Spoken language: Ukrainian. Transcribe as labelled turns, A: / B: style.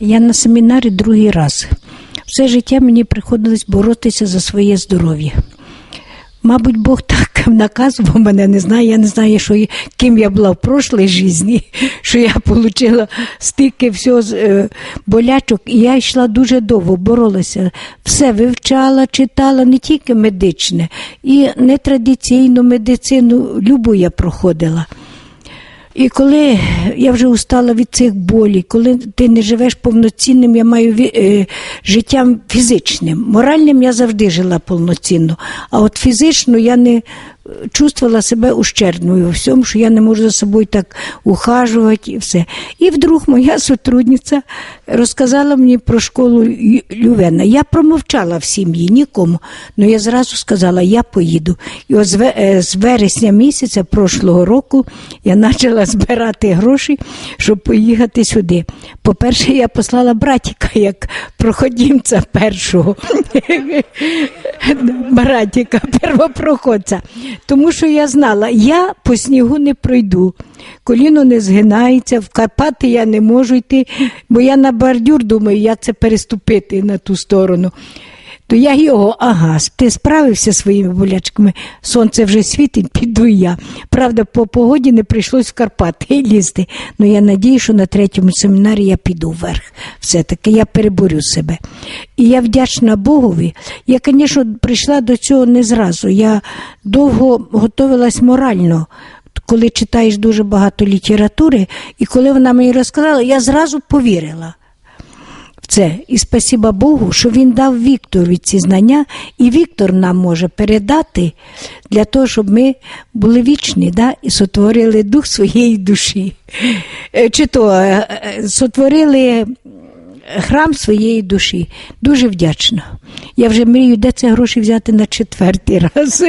A: Я на семінарі другий раз. Все життя мені приходилось боротися за своє здоров'я. Мабуть, Бог так наказував мене, не знаю, я не знаю, ким я була в прошлій житті, що я отримала стільки всього болячок, і я йшла дуже довго, боролася. Все вивчала, читала, не тільки медичне, і нетрадиційну медицину, любу я проходила. І коли я вже устала від цих болей, коли ти не живеш повноцінним, я маю життям фізичним. Моральним я завжди жила повноцінно, а от фізично я не чувствувала себе ущербною у всьому, що я не можу за собою так ухажувати і все. І вдруг моя сотрудниця розказала мені про школу Лювена. Я промовчала в сім'ї, нікому, але я зразу сказала, я поїду. І от з вересня місяця прошлого року я почала збирати гроші, щоб поїхати сюди. По-перше, я послала братіка, як проходимця першого. Братіка, первопроходця. Тому що я знала, я по снігу не пройду, коліно не згинається, в Карпати я не можу йти, бо я на бордюр думаю, як це переступити на ту сторону. То я його, ти справився своїми болячками, сонце вже світить, піду я. Правда, по погоді не прийшлось в Карпати лізти, але я надію, що на 3-му семінарі я піду вверх. Все-таки я переборю себе. І я вдячна Богові. Я, звісно, прийшла до цього не зразу. Я довго готувалась морально, коли читаєш дуже багато літератури, і коли вона мені розказала, я зразу повірила. Це. І спасіба Богу, що він дав Віктору ці знання, і Віктор нам може передати для того, щоб ми були вічні, і сотворили дух своєї душі. Чи то сотворили храм своєї душі. Дуже вдячна. Я вже мрію, де це гроші взяти на 4-й раз.